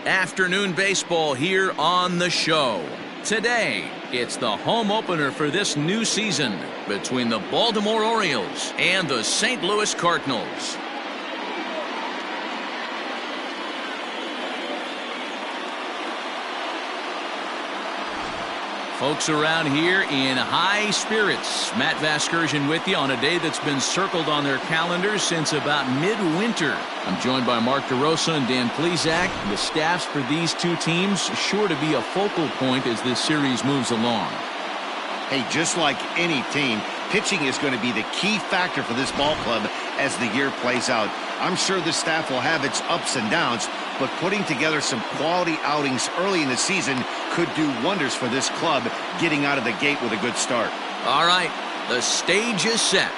Afternoon baseball here on the show. Today, it's the home opener for this new season between the Baltimore Orioles and the St. Louis Cardinals. Folks around here in high spirits. Matt Vasgersian with you on a day that's been circled on their calendars since about midwinter. I'm joined by Mark DeRosa and Dan Plesac. The staffs for these two teams sure to be a focal point as this series moves along. Hey, just like any team, pitching is going to be the key factor for this ball club as the year plays out. I'm sure the staff will have its ups and downs, but putting together some quality outings early in the season could do wonders for this club getting out of the gate with a good start. All right, the stage is set.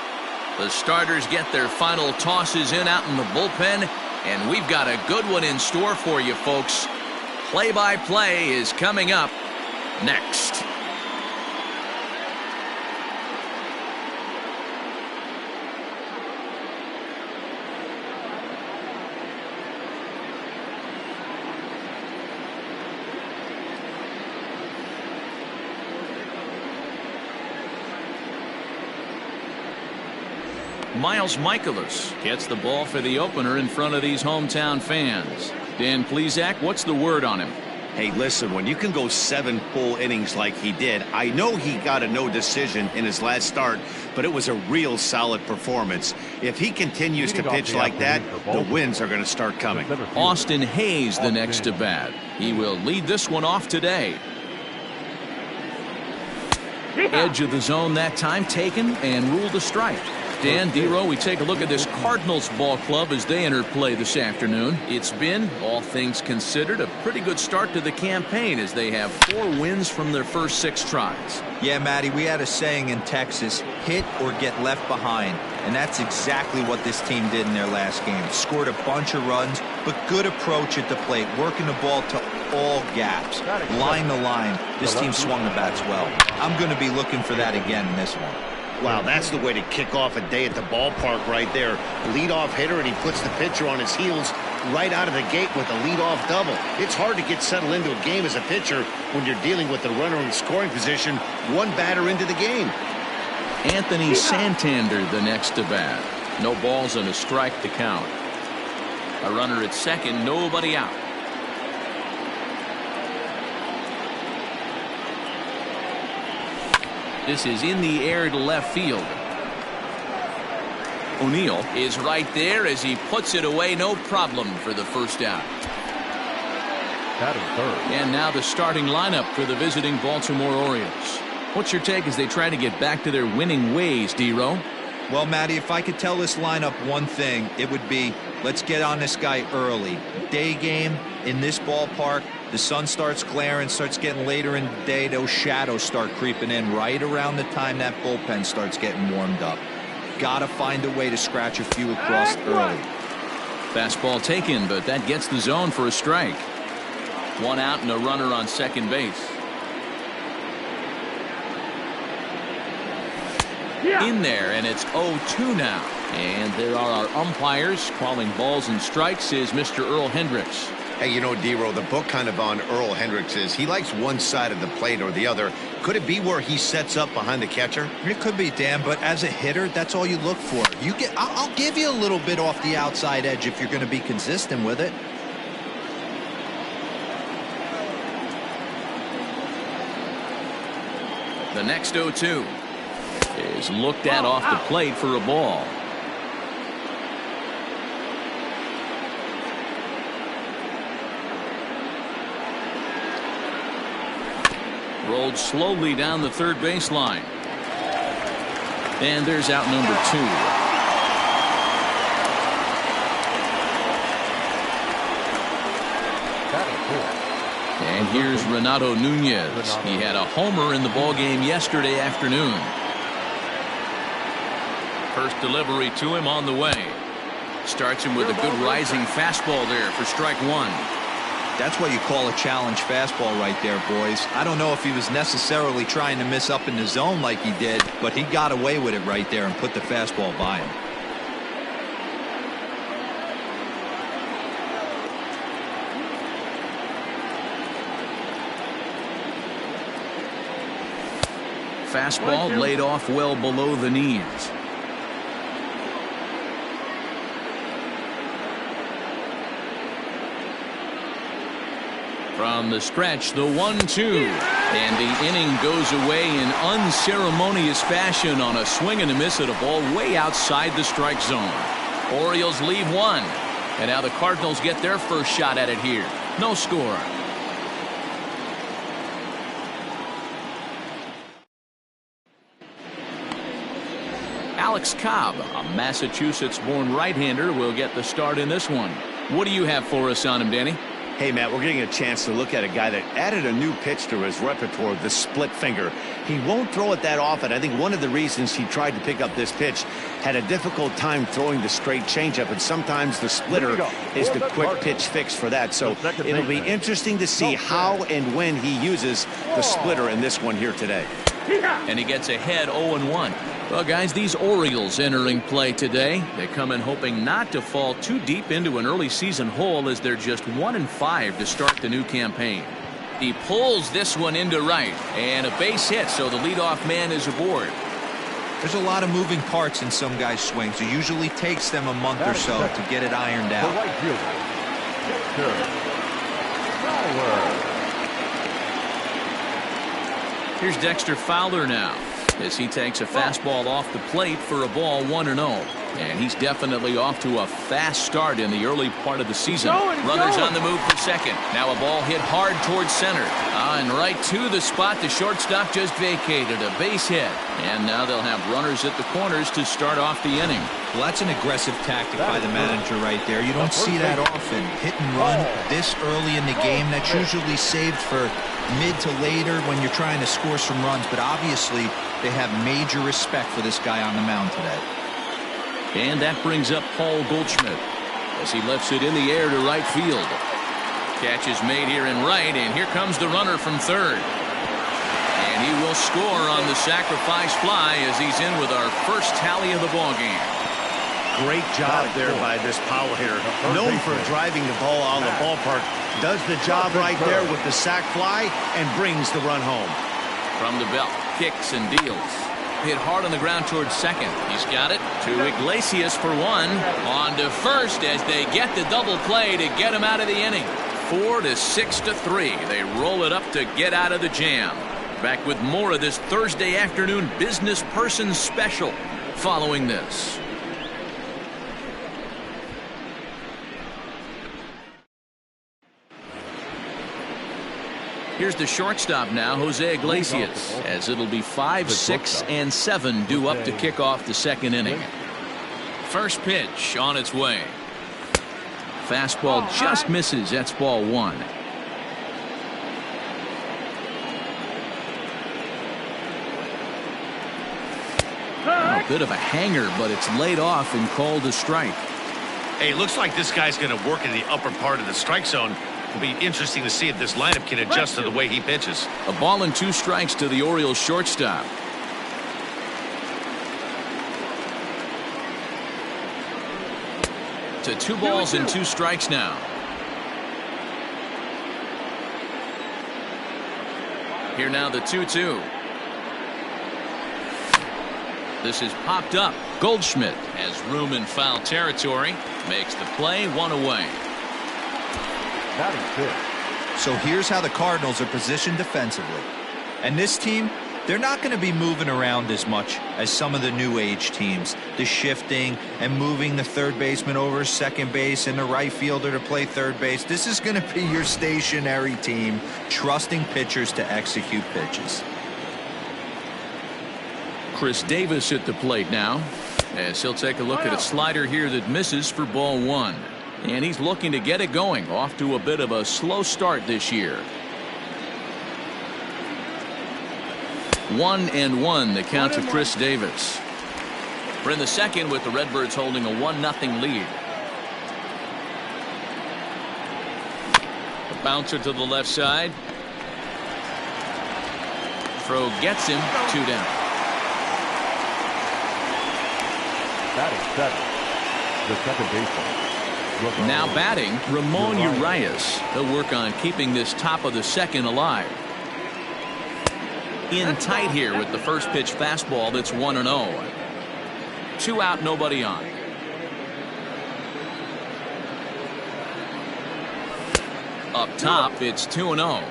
The starters get their final tosses in out in the bullpen, and we've got a good one in store for you folks. Play-by-play is coming up next. Miles Michaelis gets the ball for the opener in front of these hometown fans. Dan Plesac, what's the word on him? Hey, listen, when you can go 7 full innings like he did, I know he got a no decision in his last start, but it was a real solid performance. If he continues to pitch like that, the wins are going to start coming. Austin Hayes the next to bat. He will lead this one off today. Edge of the zone that time taken and ruled a strike. Dan, D-Row, we take a look at this Cardinals ball club as they enter play this afternoon. It's been, all things considered, a pretty good start to the campaign as they have 4 wins from their first 6 tries. Yeah, Matty, we had a saying in Texas, hit or get left behind. And that's exactly what this team did in their last game. Scored a bunch of runs, but good approach at the plate, working the ball to all gaps, line to line. This team swung the bats well. I'm going to be looking for that again in this one. Wow, that's the way to kick off a day at the ballpark right there. Leadoff hitter, and he puts the pitcher on his heels right out of the gate with a leadoff double. It's hard to get settled into a game as a pitcher when you're dealing with the runner in scoring position 1 batter into the game. Anthony Santander the next to bat. No balls and a strike to count. A runner at second, nobody out. This is in the air to left field. O'Neill is right there as he puts it away, no problem for the first out. And now the starting lineup for the visiting Baltimore Orioles. What's your take as they try to get back to their winning ways, D-Row? Well, Matty, if I could tell this lineup one thing, it would be let's get on this guy early. Day game in this ballpark, the sun starts glaring, starts getting later in the day, those shadows start creeping in right around the time that bullpen starts getting warmed up. Gotta find a way to scratch a few across early. Fastball taken, but that gets the zone for a strike. 1 out and a runner on second base. In there, and it's 0-2 now. And there are our umpires calling balls and strikes is Mr. Earl Hendricks. Hey, you know, D-Row, the book kind of on Earl Hendricks is he likes one side of the plate or the other. Could it be where he sets up behind the catcher? It could be, Dan, but as a hitter, that's all you look for. I'll give you a little bit off the outside edge if you're going to be consistent with it. The next 0-2 is looked at off the plate for a ball. Rolled slowly down the third baseline. And there's out number 2. And here's Renato Nunez. He had a homer in the ballgame yesterday afternoon. First delivery to him on the way. Starts him with a good rising fastball there for strike 1. That's what you call a challenge fastball right there, boys. I don't know if he was necessarily trying to miss up in the zone like he did, but he got away with it right there and put the fastball by him. fastball laid off well below the knees. From the stretch, the 1-2. And the inning goes away in unceremonious fashion on a swing and a miss at a ball way outside the strike zone. Orioles leave one. And now the Cardinals get their first shot at it here. No score. Alex Cobb, a Massachusetts-born right-hander, will get the start in this one. What do you have for us on him, Danny? Hey, Matt, we're getting a chance to look at a guy that added a new pitch to his repertoire, the split finger. He won't throw it that often. I think one of the reasons he tried to pick up this pitch had a difficult time throwing the straight changeup, and sometimes the splitter is the quick pitch fix for that. So it'll be interesting to see how and when he uses the splitter in this one here today. And he gets ahead 0-1. Well, guys, these Orioles entering play today. They come in hoping not to fall too deep into an early season hole as they're just 1-5 to start the new campaign. He pulls this one into right, and a base hit, so the leadoff man is aboard. There's a lot of moving parts in some guys' swings. It usually takes them a month or so to get it ironed out. Here's Dexter Fowler now, as he takes a fastball off the plate for a ball 1-0. And he's definitely off to a fast start in the early part of the season. Runners on the move for second. Now a ball hit hard towards center. And right to the spot the shortstop just vacated. A base hit. And now they'll have runners at the corners to start off the inning. Well, that's an aggressive tactic by the manager right there. You don't see that often. Hit and run this early in the game. That's usually saved for mid to later when you're trying to score some runs. But obviously, they have major respect for this guy on the mound today. And that brings up Paul Goldschmidt as he lifts it in the air to right field. Catch is made here in right, and here comes the runner from third. And he will score on the sacrifice fly as he's in with our first tally of the ballgame. Great job there by this power hitter. Known for driving the ball out of the ballpark. Does the job right there with the sac fly and brings the run home. From the belt, kicks and deals. Hit hard on the ground towards second. He's got it to Iglesias for one. On to first as they get the double play to get him out of the inning. 4-6-3. They roll it up to get out of the jam. Back with more of this Thursday afternoon business person special following this. Here's the shortstop now, Jose Iglesias, as it'll be 5, 6, and 7 due up to kick off the second inning. First pitch on its way. Fastball just misses. That's ball 1. A bit of a hanger, but it's laid off and called a strike. Hey, it looks like this guy's going to work in the upper part of the strike zone. It'll be interesting to see if this lineup can adjust to the way he pitches. A ball and 2 strikes to the Orioles shortstop. To 2 balls and 2 strikes now. Here now the 2-2. This is popped up. Goldschmidt has room in foul territory. Makes the play, 1 away. So here's how the Cardinals are positioned defensively. And this team, they're not going to be moving around as much as some of the new age teams. The shifting and moving the third baseman over second base and the right fielder to play third base. This is going to be your stationary team, trusting pitchers to execute pitches. Chris Davis at the plate now, as he'll take a look at a slider here that misses for ball 1. And he's looking to get it going, off to a bit of a slow start this year. 1-1 the count to Chris Davis. We're in the second with the Redbirds holding a 1-0 lead. A bouncer to the left side. Throw gets him, 2 down. That is 7. The second baseman. Now batting, Ramon Urias. They'll work on keeping this top of the second alive. in tight here with the first pitch fastball that's 1-0. 2 out, nobody on. Up top, it's 2-0.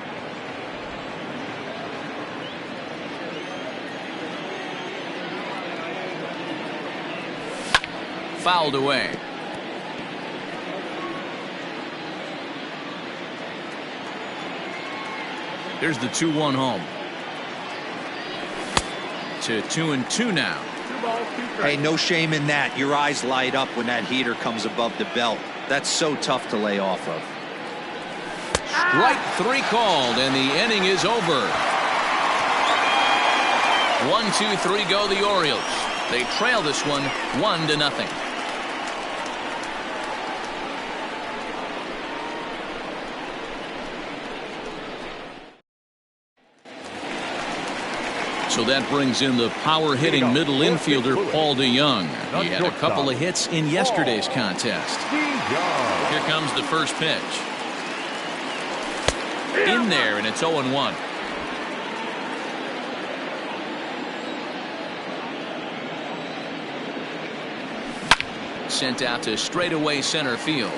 Fouled away. Here's the 2-1 home. To 2-2 now. Hey, no shame in that. Your eyes light up when that heater comes above the belt. That's so tough to lay off of. Strike 3 called, and the inning is over. 1-2-3 go the Orioles. They trail this one 1-0. So that brings in the power-hitting middle infielder Paul DeYoung. He had a couple of hits in yesterday's contest. Here comes the first pitch. In there, and it's 0-1. Sent out to straightaway center field.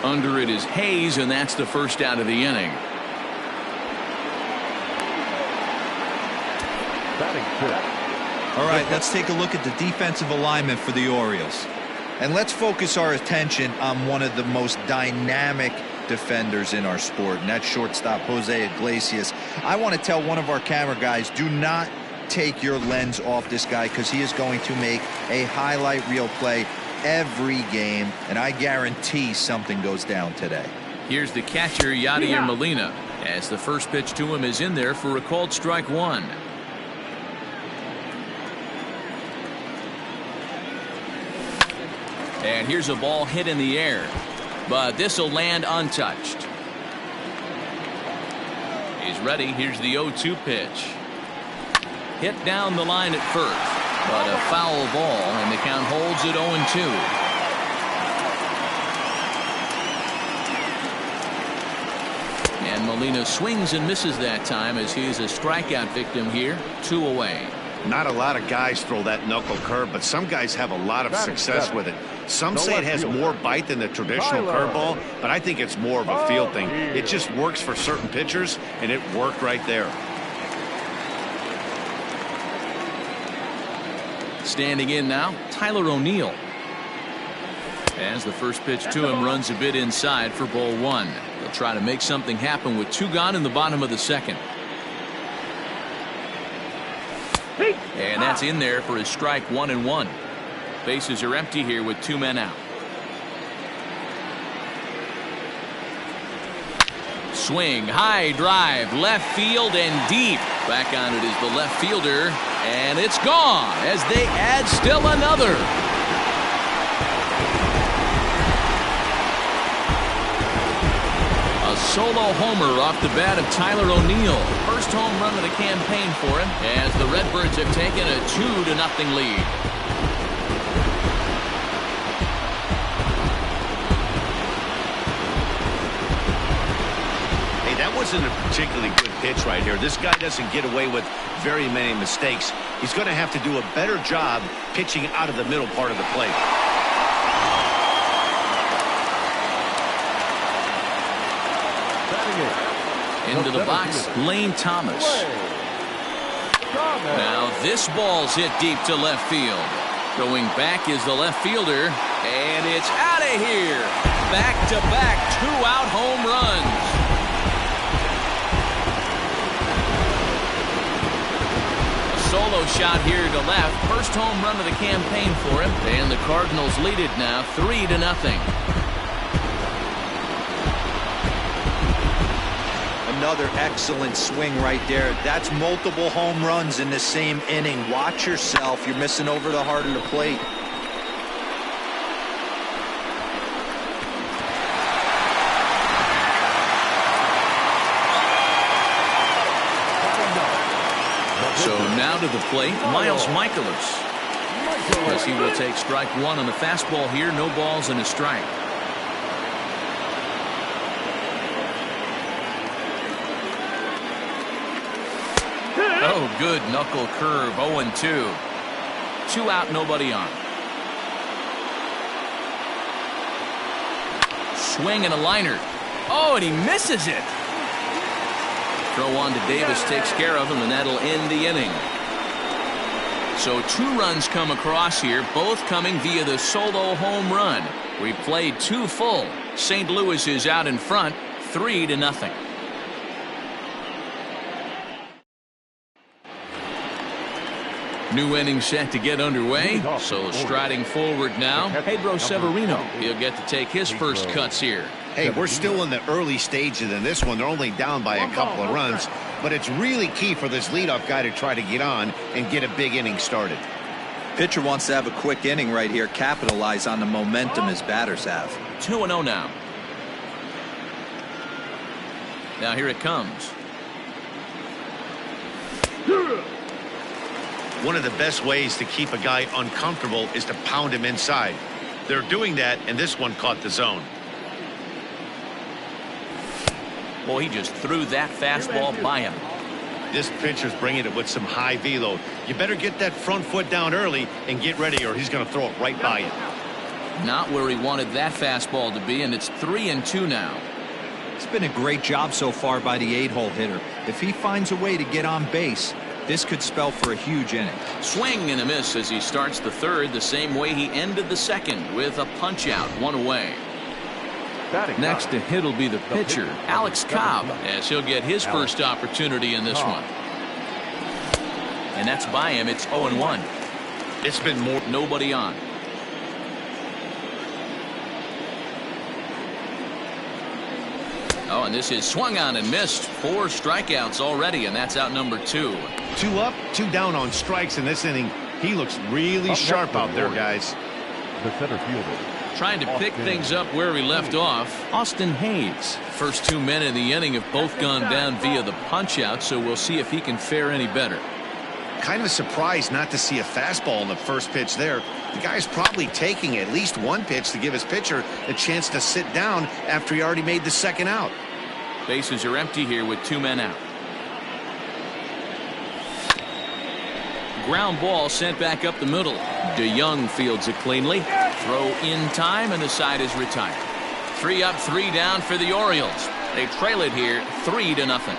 Under it is Hayes, and that's the first out of the inning. All right, let's take a look at the defensive alignment for the Orioles. And let's focus our attention on one of the most dynamic defenders in our sport, and that's shortstop Jose Iglesias. I want to tell one of our camera guys, do not take your lens off this guy, because he is going to make a highlight reel play every game, and I guarantee something goes down today. Here's the catcher, Yadier Molina, as the first pitch to him is in there for a called strike 1. And here's a ball hit in the air, but this will land untouched. He's ready. Here's the 0-2 pitch. Hit down the line at first, but a foul ball, and the count holds at 0-2. And Molina swings and misses that time, as he's a strikeout victim here. 2 away. Not a lot of guys throw that knuckle curve, but some guys have a lot of success with it. Some say it has more bite than the traditional curveball, but I think it's more of a field thing. It just works for certain pitchers, and it worked right there. Standing in now, Tyler O'Neill. As the first pitch to him runs a bit inside for ball 1. They'll try to make something happen with 2 gone in the bottom of the second. And that's in there for his strike 1-1. Bases are empty here with 2 men out. Swing, high drive, left field and deep. Back on it is the left fielder, and it's gone as they add still another. A solo homer off the bat of Tyler O'Neill. First home run of the campaign for him, as the Redbirds have taken a 2-0 lead. That wasn't a particularly good pitch right here. This guy doesn't get away with very many mistakes. He's going to have to do a better job pitching out of the middle part of the plate. Into the box, Lane Thomas. Now this ball's hit deep to left field. Going back is the left fielder, and it's out of here. Back-to-back 2-out home runs. Solo shot here to left. First home run of the campaign for him, and the Cardinals lead it now 3-0. Another excellent swing right there. That's multiple home runs in the same inning. Watch yourself. You're missing over the heart of the plate. So now to the plate, Miles Michaelis. As he will take strike 1 on the fastball here. No balls and a strike. No good. Knuckle curve. 0-2. 2 out, nobody on. Swing and a liner. Oh, and he misses it. Throw on to Davis takes care of him, and that'll end the inning. So 2 runs come across here, both coming via the solo home run. We played 2 full. St. Louis is out in front, 3-0. New inning set to get underway. So striding forward now, Pedro Severino. He'll get to take his first cuts here. Hey, we're still in the early stages in this one. They're only down by a couple of runs, but it's really key for this leadoff guy to try to get on and get a big inning started. Pitcher wants to have a quick inning right here, capitalize on the momentum his batters have. 2-0 now. Now here it comes. One of the best ways to keep a guy uncomfortable is to pound him inside. They're doing that, and this one caught the zone. Well, he just threw that fastball by him. This pitcher's bringing it with some high velo. You better get that front foot down early and get ready, or he's going to throw it right by you. Not where he wanted that fastball to be, and it's 3-2 now. It's been a great job so far by the 8-hole hitter. If he finds a way to get on base, this could spell for a huge inning. Swing and a miss as he starts the third the same way he ended the second, with a punch out, 1 away. Next to hit will be the pitcher, Alex Cobb, as he'll get his first opportunity in this one. And that's by him. It's 0-1. It's been more. Nobody on. Oh, and this is swung on and missed. 4 strikeouts already, and that's out number 2. 2 up, 2 down on strikes in this inning. He looks really sharp out there, guys. The center fielder. Trying to pick things up where we left off, Austin Hayes. First 2 men in the inning have both gone down via the punch out, so we'll see if he can fare any better. Kind of surprised not to see a fastball in the first pitch there. The guy's probably taking at least 1 pitch to give his pitcher a chance to sit down after he already made the second out. Bases are empty here with 2 men out. Ground ball sent back up the middle. DeYoung fields it cleanly. Throw in time, and the side is retired. 3 up, 3 down for the Orioles. They trail it here 3-0.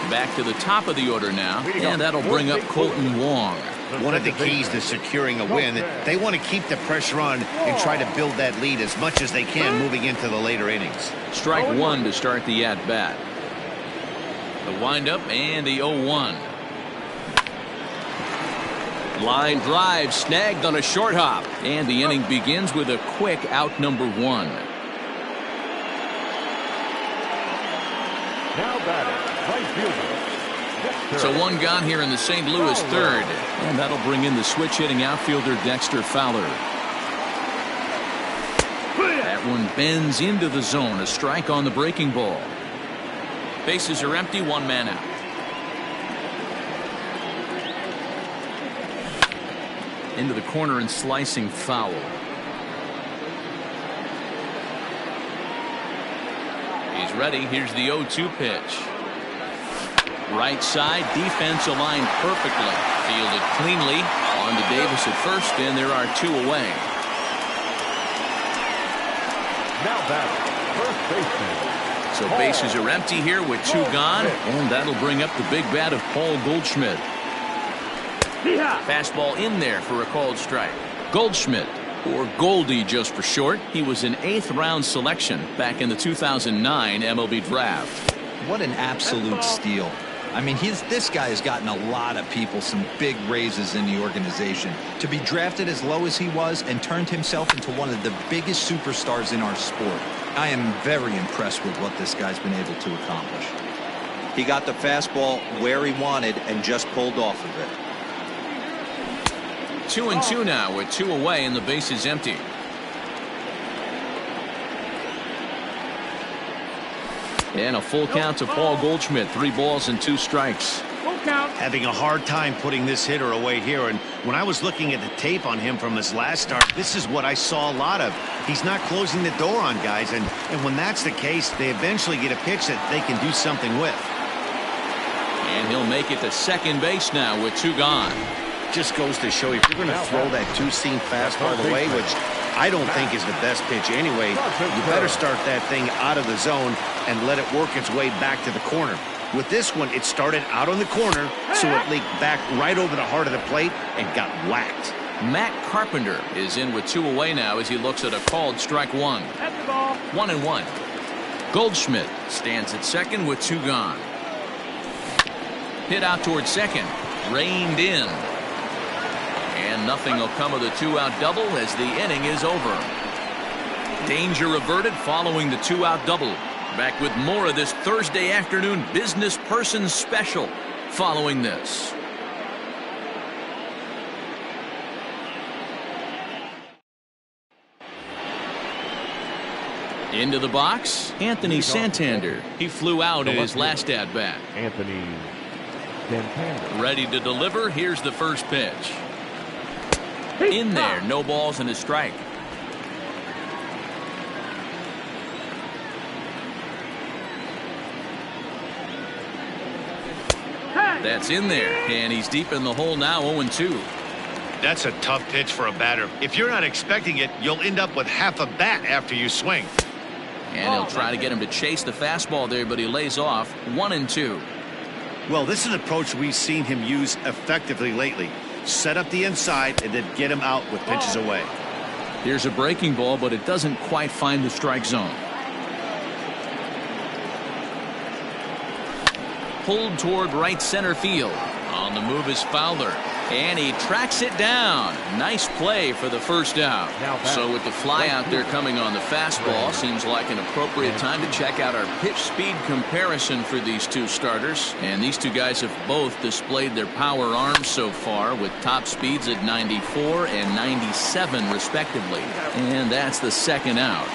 Back to the top of the order now, and that'll bring up Colton Wong. One of the keys to securing a win, they want to keep the pressure on and try to build that lead as much as they can moving into the later innings. Strike 1 to start the at-bat. The windup and the 0-1. Line drive snagged on a short hop, and the inning begins with a quick out number 1. Now batting, right fielder. So 1 gone here in the St. Louis third, and that'll bring in the switch hitting outfielder Dexter Fowler. That one bends into the zone, a strike on the breaking ball. Bases are empty, 1 man out. Into the corner and slicing foul. He's ready. Here's the 0-2 pitch. Right side, defense aligned perfectly. Fielded cleanly. On to Davis at first, and there are 2 away. Now batting, first baseman. So bases are empty here with 2 gone, and that'll bring up the big bat of Paul Goldschmidt. Fastball in there for a called strike. Goldschmidt, or Goldie just for short, he was an 8th-round selection back in the 2009 MLB draft. What an absolute steal. I mean, this guy has gotten a lot of people some big raises in the organization. To be drafted as low as he was and turned himself into one of the biggest superstars in our sport. I am very impressed with what this guy's been able to accomplish. He got the fastball where he wanted and just pulled off of it. 2-2 now with 2 away and the base is empty. And a full count to Paul Goldschmidt. 3 balls and 2 strikes. Having a hard time putting this hitter away here, and when I was looking at the tape on him from his last start, this is what I saw a lot of. He's not closing the door on guys, and when that's the case, they eventually get a pitch that they can do something with. And he'll make it to second base now with 2 gone. Just goes to show you, if you're going to throw that two-seam fastball away, which I don't think is the best pitch anyway, you better start that thing out of the zone and let it work its way back to the corner. With this one, it started out on the corner, so it leaked back right over the heart of the plate and got whacked. Matt Carpenter is in with 2 away now as he looks at a called strike 1. 1-1. Goldschmidt stands at second with 2 gone. Hit out towards second. Reined in. And nothing will come of the 2-out double as the inning is over. Danger averted following the 2-out double. Back with more of this Thursday afternoon business person special following this. Into the box, Anthony Santander. He flew out in his last at-bat. Anthony Santander. Ready to deliver. Here's the first pitch. In there, no balls and a strike. That's in there, and he's deep in the hole now, 0-2. That's a tough pitch for a batter. If you're not expecting it, you'll end up with half a bat after you swing. And he'll try to get him to chase the fastball there, but he lays off. 1-2. Well, this is an approach we've seen him use effectively lately. Set up the inside and then get him out with pitches away. Here's a breaking ball, but it doesn't quite find the strike zone. Pulled toward right center field. On the move is Fowler, and he tracks it down. Nice play for the first out. So with the fly out there coming on the fastball, seems like an appropriate time to check out our pitch speed comparison for these 2 starters. And these 2 guys have both displayed their power arms so far with top speeds at 94 and 97 respectively. And that's the second out.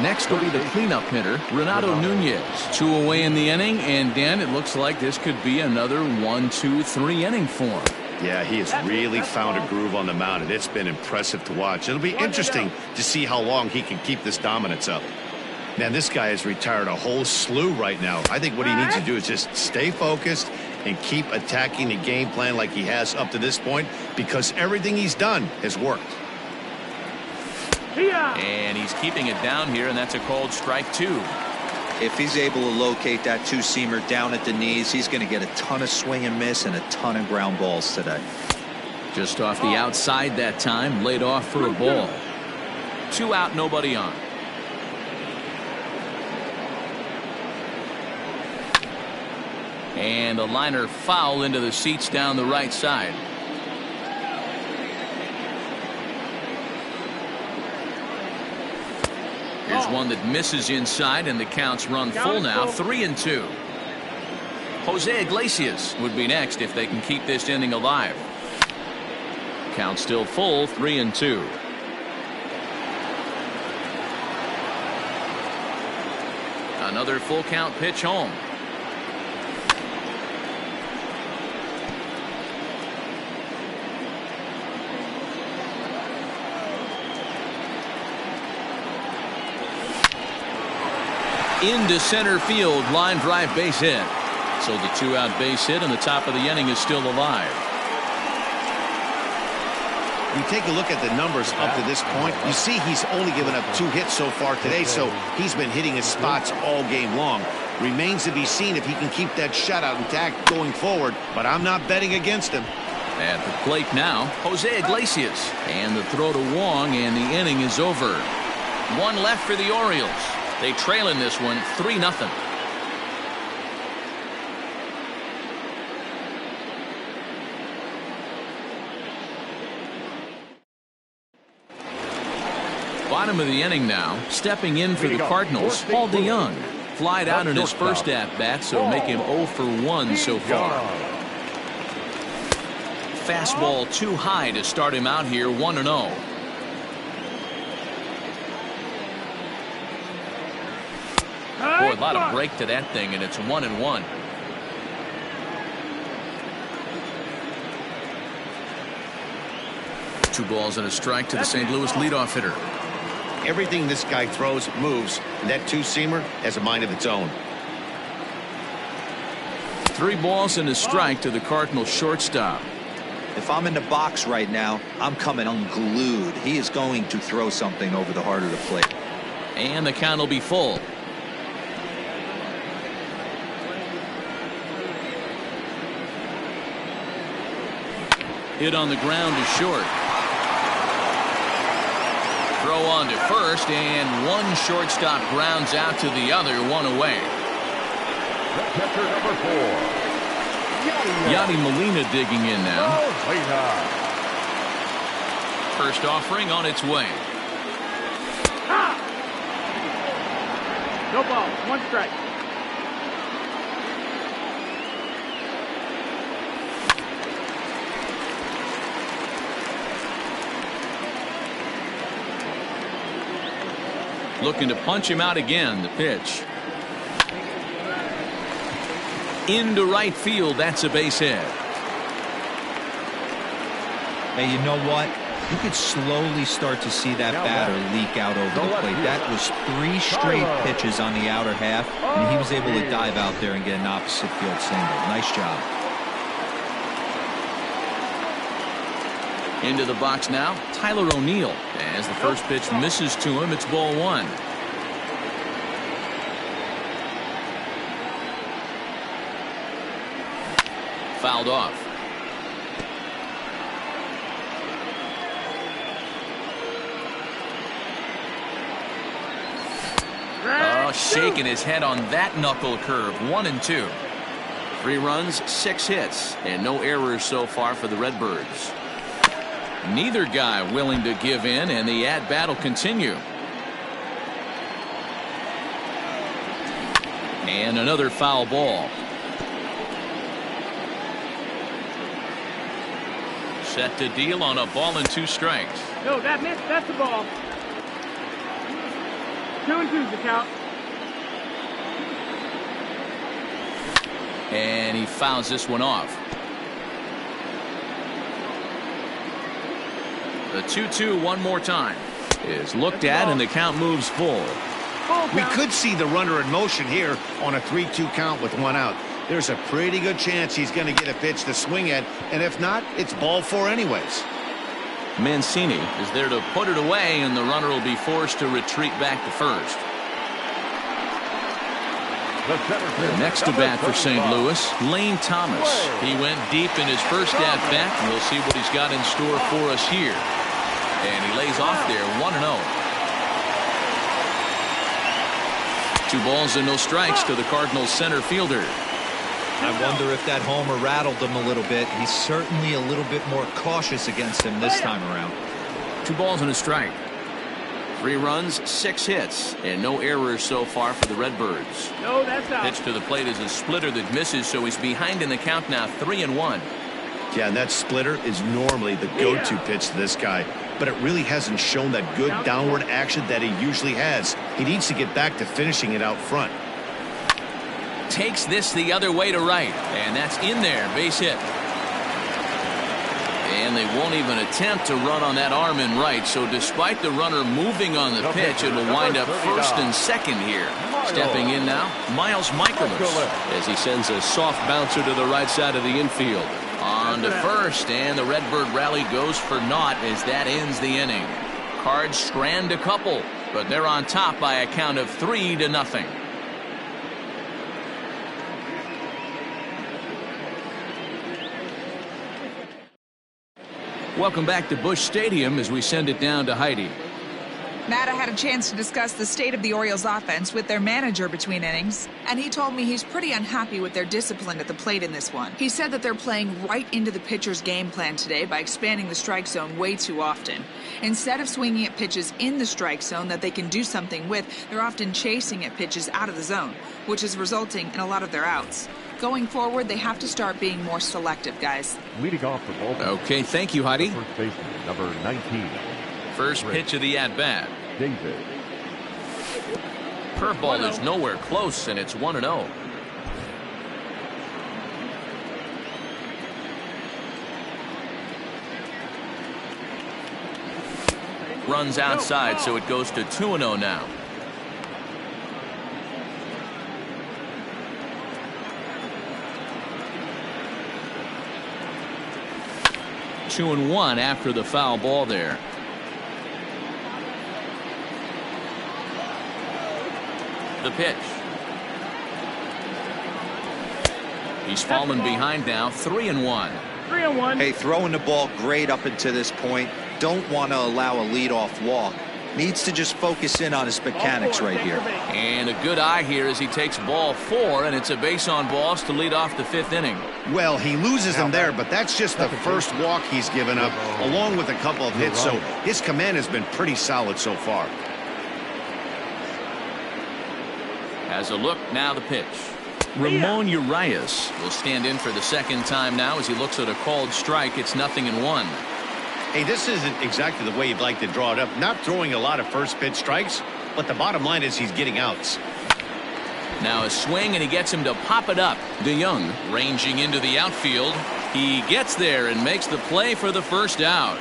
Next will be the cleanup hitter, Renato Nunez. 2 away in the inning, and Dan, it looks like this could be another 1-2-3 inning for him. Yeah, he has really found a groove on the mound, and it's been impressive to watch. It'll be interesting to see how long he can keep this dominance up. Man, this guy has retired a whole slew right now. I think what he needs to do is just stay focused and keep attacking the game plan like he has up to this point, because everything he's done has worked. And he's keeping it down here, and that's a called strike 2. If he's able to locate that 2-seamer down at the knees, he's going to get a ton of swing and miss and a ton of ground balls today. Just off the outside that time, laid off for a ball. 2 out, nobody on. And a liner foul into the seats down the right side. Here's one that misses inside, and the count's run full now. 3-2. Jose Iglesias would be next if they can keep this inning alive. Count still full. 3-2. Another full count pitch home. Into center field, line drive, base hit. So the 2-out base hit, and the top of the inning is still alive. You take a look at the numbers up to this point, you see he's only given up 2 hits so far today, so he's been hitting his spots all game long. Remains to be seen if he can keep that shutout intact going forward, but I'm not betting against him. At the plate now, Jose Iglesias, and the throw to Wong, and the inning is over. 1 left for the Orioles. They trail in this one 3-0. Bottom of the inning now. Stepping in for the Cardinals, Paul DeYoung. Flied out in his first at-bat, so make him 0 for 1 so far. Fastball too high to start him out here, 1-0. Boy, a lot of break to that thing, and it's 1-1. Two balls and a strike to the St. Louis leadoff hitter. Everything this guy throws moves, and that two-seamer has a mind of its own. 3 balls and a strike to the Cardinals shortstop. If I'm in the box right now, I'm coming unglued. He is going to throw something over the heart of the plate. And the count will be full. Hit on the ground is short. Throw on to first, and one shortstop grounds out to the other, 1 away. Catcher number 4. Yadi Molina digging in now. First offering on its way. No ball, 1 strike. Looking to punch him out again. The pitch. Into right field. That's a base hit. Hey, you know what? You could slowly start to see that batter leak out over the plate. That was 3 straight pitches on the outer half, and he was able to dive out there and get an opposite field single. Nice job. Into the box now, Tyler O'Neill. As the first pitch misses to him, it's ball 1. Fouled off. Oh, shaking his head on that knuckle curve. 1-2. 3 runs, 6 hits, and no errors so far for the Redbirds. Neither guy willing to give in, and the at-bat will continue. And another foul ball. Set to deal on a ball and 2 strikes. No, that missed. That's the ball. 2-2's the count. And he fouls this one off. The 2-2 one more time is looked at, and the count moves full. We could see the runner in motion here on a 3-2 count with 1 out. There's a pretty good chance he's going to get a pitch to swing at, and if not, it's ball 4 anyways. Mancini is there to put it away, and the runner will be forced to retreat back to first. The next to bat for St. Louis, Lane Thomas. He went deep in his first at-bat, and we'll see what he's got in store for us here. And he lays off there, 1-0. 2 balls and no strikes to the Cardinals center fielder. I wonder if that homer rattled him a little bit. He's certainly a little bit more cautious against him this time around. 2 balls and a strike. 3 runs, 6 hits, and no errors so far for the Redbirds. No, that's out. Pitch to the plate is a splitter that misses, so he's behind in the count now, 3-1. Yeah, and that splitter is normally the go-to pitch to this guy, but it really hasn't shown that good downward action that he usually has. He needs to get back to finishing it out front. Takes this the other way to right, and that's in there, base hit. And they won't even attempt to run on that arm in right, so despite the runner moving on the pitch, it will wind up first and second here. Stepping in now, Miles Michaelis, as he sends a soft bouncer to the right side of the infield. On to first, and the Redbird rally goes for naught as that ends the inning. Cards strand a couple, but they're on top by a count of 3-0. Welcome back to Busch Stadium as we send it down to Heidi. Matt, I had a chance to discuss the state of the Orioles offense with their manager between innings, and he told me he's pretty unhappy with their discipline at the plate in this one. He said that they're playing right into the pitcher's game plan today by expanding the strike zone way too often. Instead of swinging at pitches in the strike zone that they can do something with, they're often chasing at pitches out of the zone, which is resulting in a lot of their outs. Going forward, they have to start being more selective, guys. Leading off the ball. Okay, thank you, Heidi. First baseman, number 19. First pitch of the at-bat. David. Curveball is nowhere close, and it's 1-0. Runs outside, so it goes to 2-0 now. Two and one after the foul ball there. The pitch. He's fallen behind now. 3-1. 3-1. Hey, throwing the ball great up until this point. Don't want to allow a leadoff walk. Needs to just focus in on his mechanics right here. And a good eye here as he takes ball 4, and it's a base on balls to lead off the 5th inning. Well, he loses them there, but that's just the first walk he's given up, along with a couple of hits, so his command has been pretty solid so far. Has a look, now the pitch. Ramon Urias will stand in for the second time now as he looks at a called strike. It's 0-1. Hey, this isn't exactly the way you'd like to draw it up. Not throwing a lot of first pitch strikes, but the bottom line is he's getting outs. Now a swing, and he gets him to pop it up. DeYoung ranging into the outfield. He gets there and makes the play for the first out.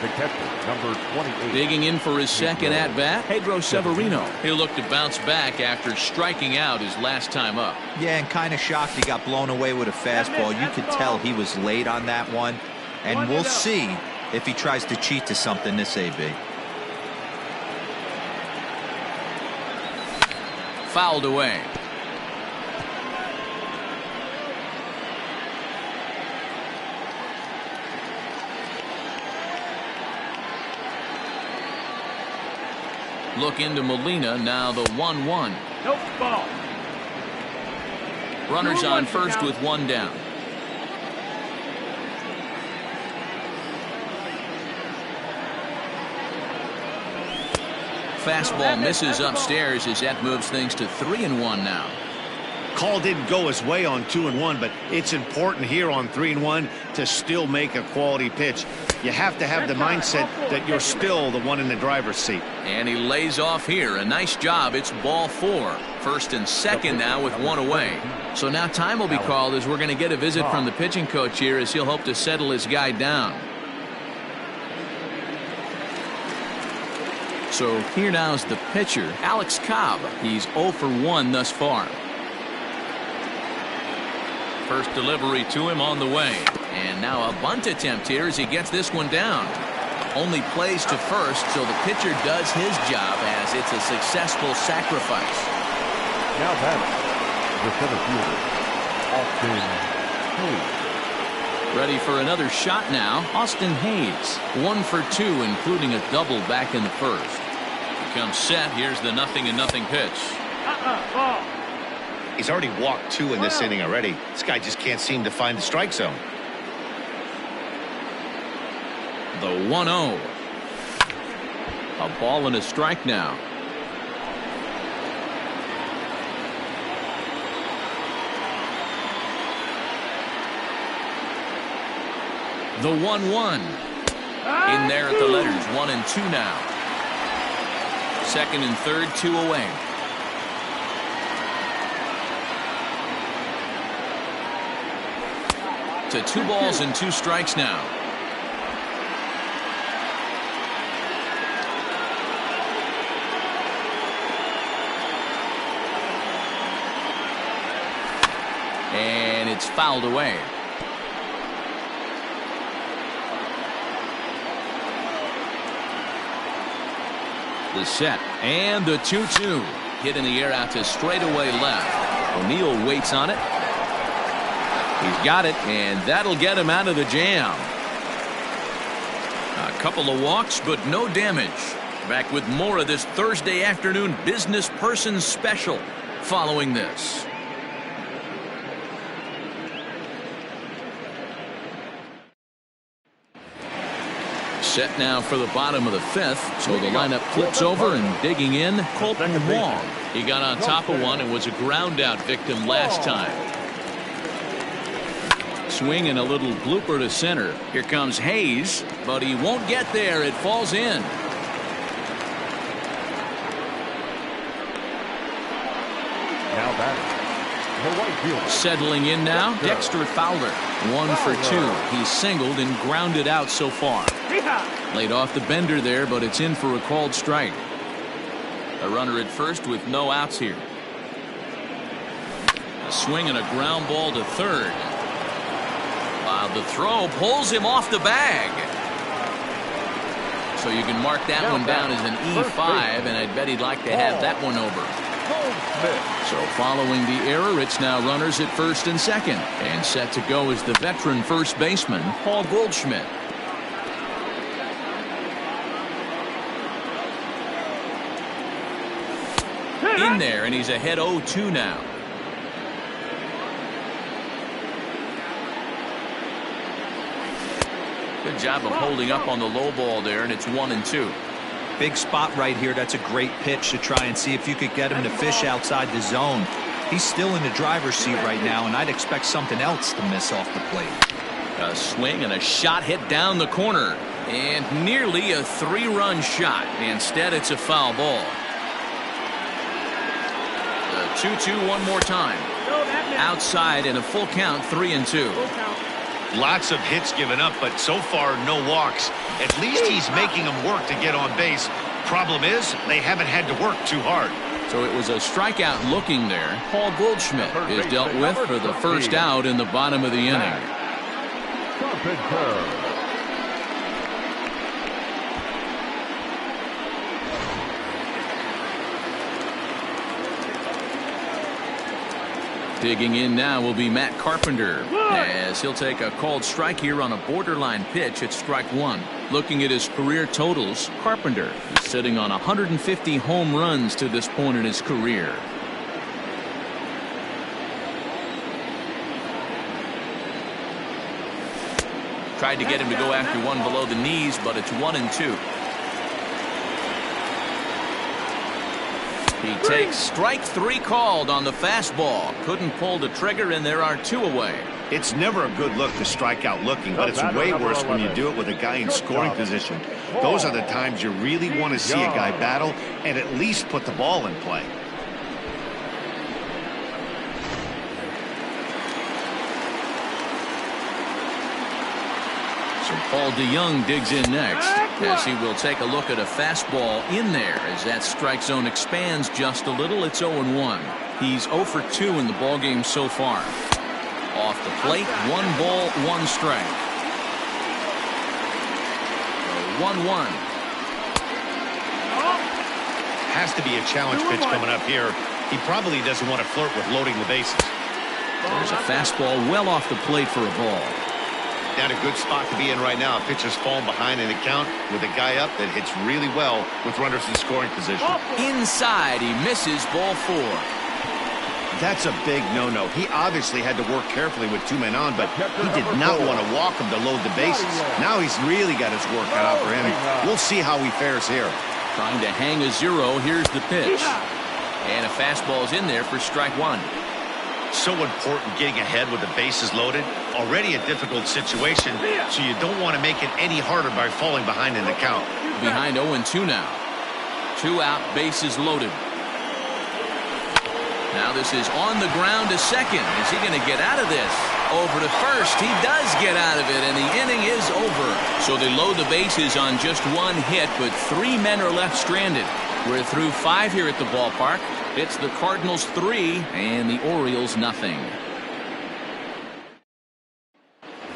The catcher, number 28. Digging in for his second at-bat, Pedro Severino. He'll look to bounce back after striking out his last time up. Yeah, and kind of shocked he got blown away with a fastball. You could tell he was late on that one. And we'll see if he tries to cheat to something this AB. Fouled away. Look into Molina, now the 1-1. Nope, ball. Runners on first with one down. Fastball misses upstairs as that moves things to 3-1 now. Call didn't go his way on 2-1, but it's important here on 3-1 to still make a quality pitch. You have to have the mindset that you're still the one in the driver's seat. And he lays off here. A nice job. It's ball 4. First and second now with one away. So now time will be called as we're going to get a visit from the pitching coach here as he'll hope to settle his guy down. So here now is the pitcher, Alex Cobb. He's 0 for 1 thus far. First delivery to him on the way. And now a bunt attempt here as he gets this one down. Only plays to first, so the pitcher does his job as it's a successful sacrifice. Now that's the center fielder, Austin Hayes. Ready for another shot now. Austin Hayes, 1 for 2, including a double back in the first. He comes set. Here's the 0-0 pitch. Ball. He's already walked 2 in this inning already. This guy just can't seem to find the strike zone. The 1-0. A ball and a strike now. The 1-1. In there at the letters. 1 and 2 now. Second and third, 2 away. To 2 balls and 2 strikes now. And it's fouled away. The set and the 2-2. Hit in the air out to straightaway left. O'Neill waits on it. He's got it, and that'll get him out of the jam. A couple of walks, but no damage. Back with more of this Thursday afternoon business person special following this. Set now for the bottom of the 5th, so the lineup flips over and digging in, Colton Wong. He got on top of one and was a ground out victim last time. Swing and a little blooper to center. Here comes Hayes, but he won't get there. It falls in. right fielder. Settling in now, Dexter Fowler. 1 for 2. He's singled and grounded out so far. Laid off the bender there, but it's in for a called strike. A runner at first with no outs here. A swing and a ground ball to third. While the throw pulls him off the bag. So you can mark that one down as an E5, and I'd bet he'd like to have that one over. So following the error, it's now runners at first and second. And set to go is the veteran first baseman, Paul Goldschmidt. In there, and he's ahead 0-2 now. Good job of holding up on the low ball there, and it's 1-2. Big spot right here. That's a great pitch to try and see if you could get him to fish outside the zone. He's still in the driver's seat right now, and I'd expect something else to miss off the plate. A swing and a shot hit down the corner, and nearly a 3-run shot. Instead, it's a foul ball. The 2-2 one more time. Outside in a full count, 3-2. Lots of hits given up, but so far no walks. At least he's making them work to get on base. Problem is, they haven't had to work too hard. So it was a strikeout looking there. Paul Goldschmidt is dealt with for the first out in the bottom of the inning. Digging in now will be Matt Carpenter, as he'll take a called strike here on a borderline pitch at strike 1. Looking at his career totals, Carpenter is sitting on 150 home runs to this point in his career. Tried to get him to go after one below the knees, but it's 1-2. He takes strike 3 called on the fastball. Couldn't pull the trigger, and there are 2 away. It's never a good look to strike out looking, but it's way worse when you do it with a guy in scoring position. Those are the times you really want to see a guy battle and at least put the ball in play. So Paul DeYoung digs in next, as he will take a look at a fastball in there. As that strike zone expands just a little, it's 0-1. He's 0 for 2 in the ballgame so far. Off the plate, 1 ball, 1 strike. 1-1. Has to be a challenge pitch coming up here. He probably doesn't want to flirt with loading the bases. There's a fastball well off the plate for a ball. Not a good spot to be in right now. Pitcher's falling behind in the count with a guy up that hits really well with runners in scoring position. Inside, he misses ball 4. That's a big no-no. He obviously had to work carefully with 2 men on, but he did not want to walk him to load the bases. Now he's really got his work cut out for him. We'll see how he fares here. Trying to hang a 0. Here's the pitch. And a fastball's in there for strike 1. So important getting ahead with the bases loaded. Already a difficult situation, so you don't want to make it any harder by falling behind in the count. Behind 0-2 now. 2 out, bases loaded. Now this is on the ground to second. Is he going to get out of this? Over to first. He does get out of it, and the inning is over. So they load the bases on just 1 hit, but 3 men are left stranded. We're through 5 here at the ballpark. It's the Cardinals 3 and the Orioles nothing.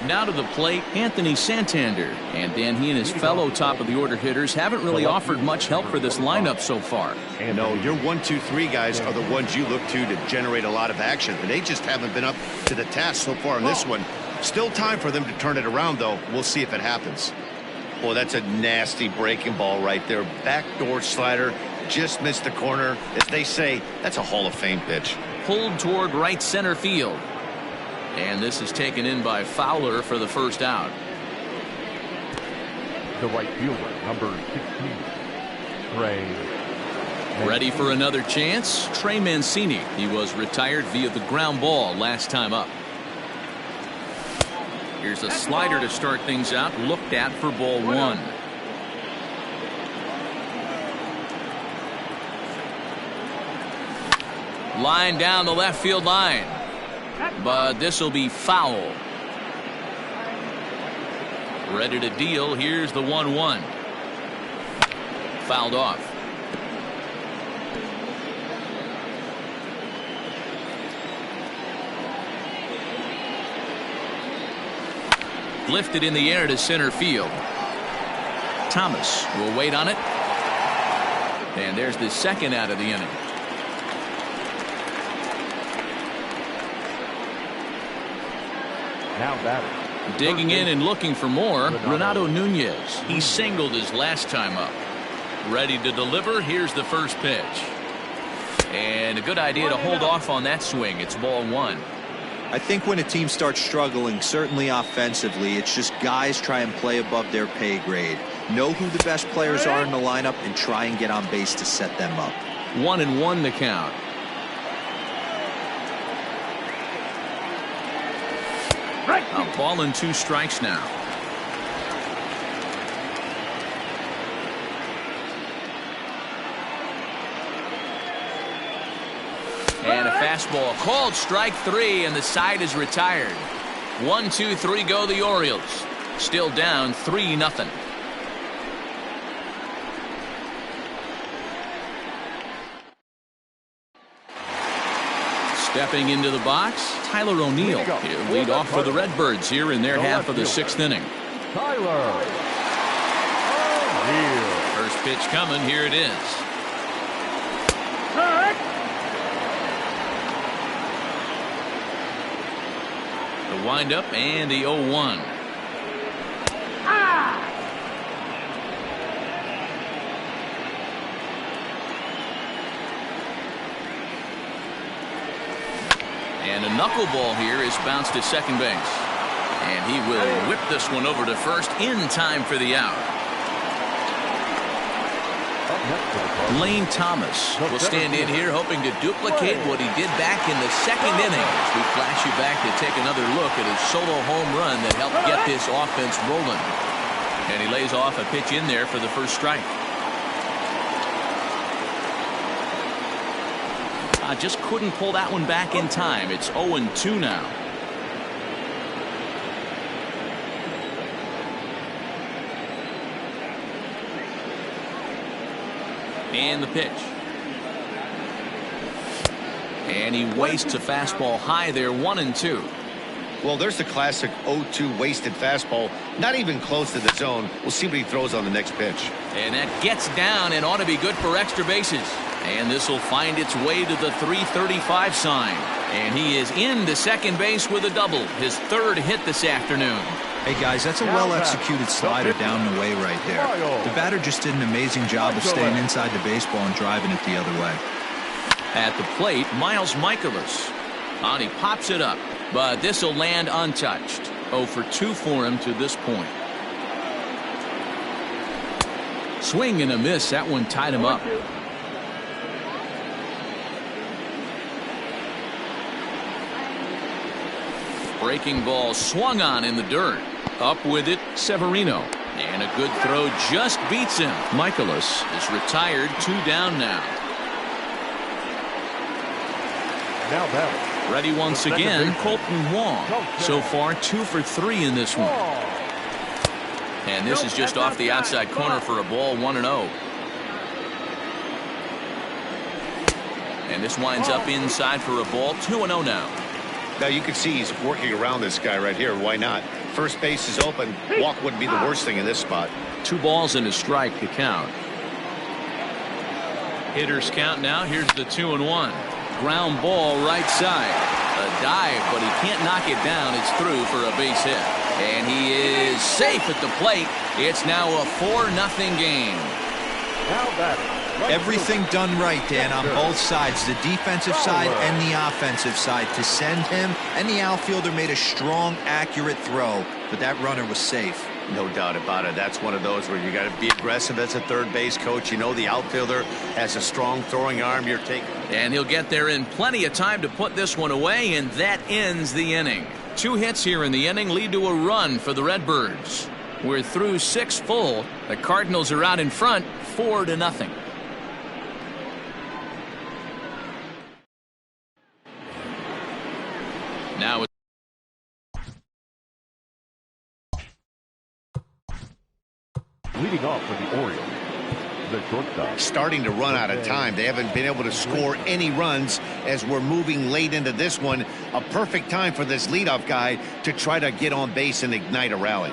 Now to the plate, Anthony Santander. And Dan, he and his fellow top-of-the-order hitters haven't really offered much help for this lineup so far. No, your 1, 2, 3 guys are the ones you look to generate a lot of action. But they just haven't been up to the task so far in this one. Still time for them to turn it around, though. We'll see if it happens. Boy, that's a nasty breaking ball right there. Backdoor slider. Just missed the corner. As they say, that's a Hall of Fame pitch. Pulled toward right center field. And this is taken in by Fowler for the first out. The right fielder, number 16, Trey. Ready for another chance? Trey Mancini. He was retired via the ground ball last time up. Here's a slider to start things out. Looked at for ball 1. Line down the left field line. But this will be foul. Ready to deal. Here's the 1-1. Fouled off. Lifted in the air to center field. Thomas will wait on it. And there's the second out of the inning. Now batting. Digging in and looking for more, Renato Nunez. He singled his last time up. Ready to deliver. Here's the first pitch. And a good idea to hold off on that swing. It's ball 1. I think when a team starts struggling, certainly offensively, it's just guys try and play above their pay grade. Know who the best players are in the lineup and try and get on base to set them up. 1-1 the count. A ball and 2 strikes now. And a fastball called strike 3, and the side is retired. 1, 2, 3 go the Orioles. Still down 3-0. Stepping into the box, Tyler O'Neill. He'll lead off for the Redbirds here in their half of the 6th inning. Tyler O'Neill. First pitch coming. Here it is. The windup and the 0-1. And a knuckleball here is bounced to second base. And he will whip this one over to first in time for the out. Lane Thomas will stand in here hoping to duplicate what he did back in the 2nd inning. As we flash you back to take another look at his solo home run that helped get this offense rolling. And he lays off a pitch in there for the first strike. Just couldn't pull that one back in time. It's 0-2 now. And the pitch. And he wastes a fastball high there. 1-2. Well, there's the classic 0-2 wasted fastball. Not even close to the zone. We'll see what he throws on the next pitch. And that gets down and ought to be good for extra bases. And this will find its way to the 335 sign. And he is into second base with a double. His 3rd hit this afternoon. Hey, guys, that's a well-executed slider down the way right there. The batter just did an amazing job of staying inside the baseball and driving it the other way. At the plate, Miles Michaelis. And he pops it up. But this will land untouched. 0 for 2 for him to this point. Swing and a miss. That one tied him up. Breaking ball swung on in the dirt. Up with it, Severino. And a good throw just beats him. Michaelis is retired. 2 down now. Now batting. Ready once again, Colton Wong. So far 2 for 3 in this one. And this is just off the outside corner for a ball. 1-0. And this winds up inside for a ball. 2-0 now. Now you can see he's working around this guy right here. Why not? First base is open. Walk wouldn't be the worst thing in this spot. 2 balls and a strike to count. Hitters count now. Here's the 2-1. Ground ball right side. A dive, but he can't knock it down. It's through for a base hit. And he is safe at the plate. It's now a 4-0 game. Now batting. Everything done right, Dan, on both sides, the defensive side and the offensive side. To send him, and the outfielder made a strong, accurate throw, but that runner was safe. No doubt about it. That's one of those where you got to be aggressive as a third base coach. You know the outfielder has a strong throwing arm. You're taking. And he'll get there in plenty of time to put this one away, and that ends the inning. 2 hits here in the inning lead to a run for the Redbirds. We're through 6 full. The Cardinals are out in front 4-0. Leading off for the Orioles, the shortstop. Starting to run out of time. They haven't been able to score any runs as we're moving late into this one. A perfect time for this leadoff guy to try to get on base and ignite a rally.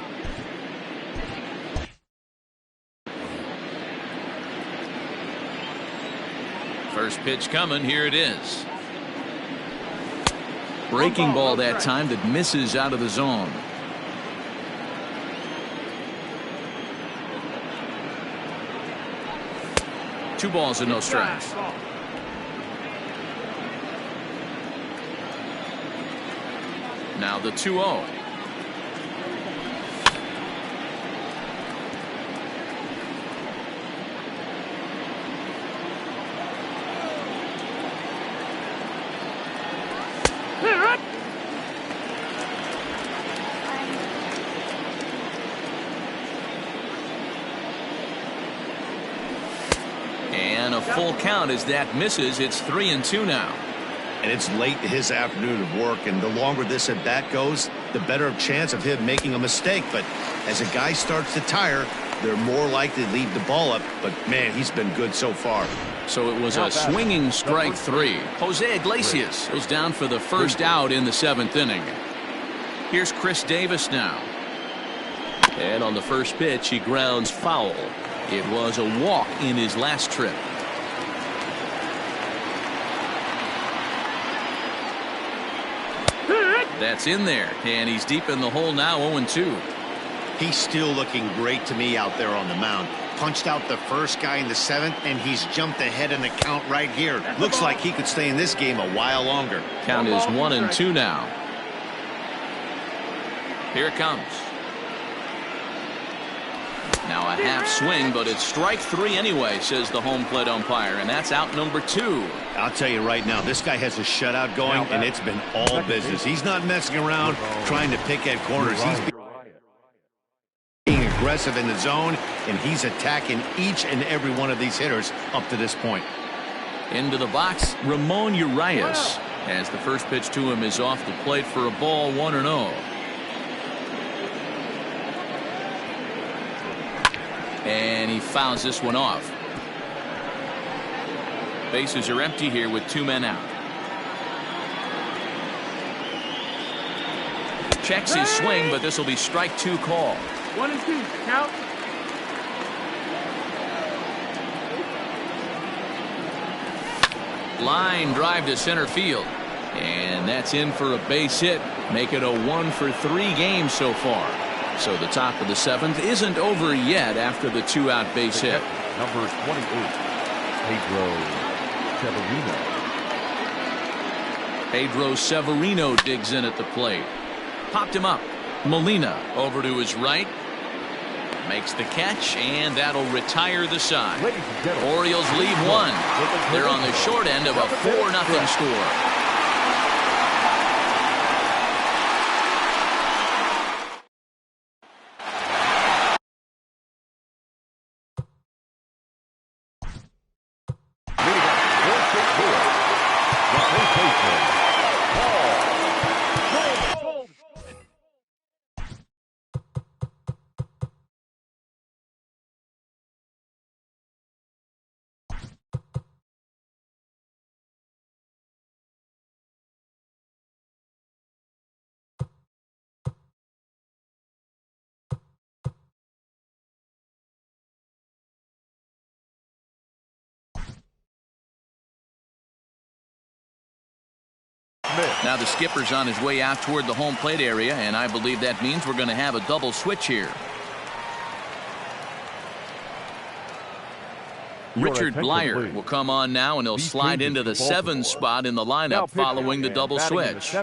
First pitch coming. Here it is. Breaking ball that time that misses out of the zone. Two balls and no strikes. Now the 2-0. And a full count as that misses. It's 3-2 now. And it's late in his afternoon of work, and the longer this at bat goes, the better chance of him making a mistake. But as a guy starts to tire, they're more likely to leave the ball up. But man, he's been good so far. So it was a swinging strike 3. Jose Iglesias goes down for the first out in the 7th inning. Here's Chris Davis now. And on the first pitch, he grounds foul. It was a walk in his last trip. That's in there, and he's deep in the hole now, 0-2. He's still looking great to me out there on the mound. Punched out the first guy in the 7th, and he's jumped ahead in the count right here. Looks like he could stay in this game a while longer. Count is 1-2 now. Here it comes. Now a half swing, but it's strike 3 anyway, says the home plate umpire, and that's out number 2. I'll tell you right now, this guy has a shutout going, and it's been all business. He's not messing around trying to pick at corners. He's being aggressive in the zone, and he's attacking each and every one of these hitters up to this point. Into the box, Ramon Urias, as the first pitch to him is off the plate for a ball, 1-0. And he fouls this one off. Bases are empty here with 2 men out. Checks his swing, but this will be strike 2 call. 1-2. Count. Line drive to center field. And that's in for a base hit. Make it a 1-for-3 game so far. So the top of the 7th isn't over yet after the 2-out base hit. Number 28, Pedro Severino. Pedro Severino digs in at the plate. Popped him up. Molina over to his right. Makes the catch, and that'll retire the side. Orioles lead 1. They're on the short end of a 4-0 score. Now the skipper's on his way out toward the home plate area, and I believe that means we're going to have a double switch here. Richard Blyer will come on now, and he'll slide into the 7 spot in the lineup following the double switch.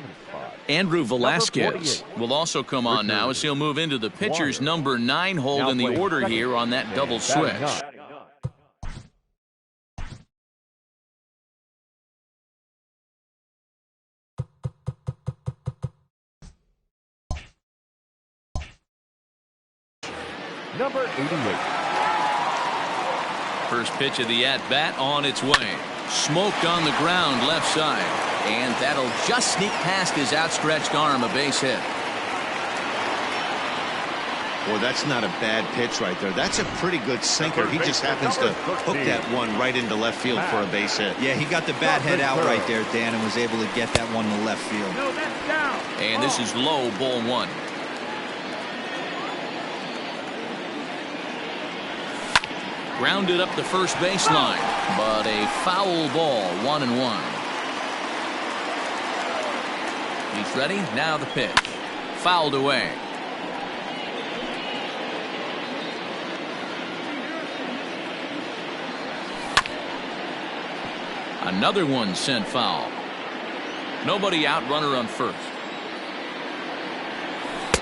Andrew Velasquez will also come on now as he'll move into the pitcher's number 9 hold in the order here on that double switch. Number 88. First pitch of the at-bat on its way. Smoked on the ground left side. And that'll just sneak past his outstretched arm, a base hit. Boy, that's not a bad pitch right there. That's a pretty good sinker. He just happens to hook that one right into left field for a base hit. Yeah, he got the bat head out right there, Dan, and was able to get that one to left field. No, that's down. And this is low, ball one. Grounded up the first baseline, but a foul ball, 1-1. He's ready. Now the pitch. Fouled away. Another one sent foul. Nobody out, runner on first.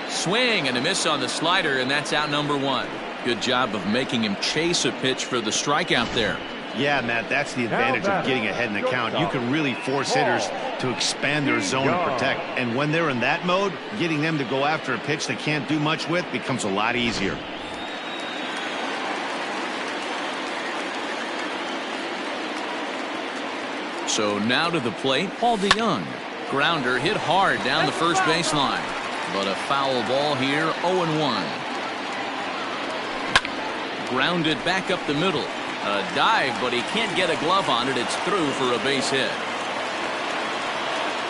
Swing and a miss on the slider, and that's out number one. Good job of making him chase a pitch for the strikeout there. Yeah, Matt, that's the advantage of getting ahead in the count. You can really force hitters to expand their zone and protect. And when they're in that mode, getting them to go after a pitch they can't do much with becomes a lot easier. So now to the plate, Paul DeYoung. Grounder hit hard down the first baseline. But a foul ball here, 0-1. Grounded back up the middle. A dive, but he can't get a glove on it. It's through for a base hit.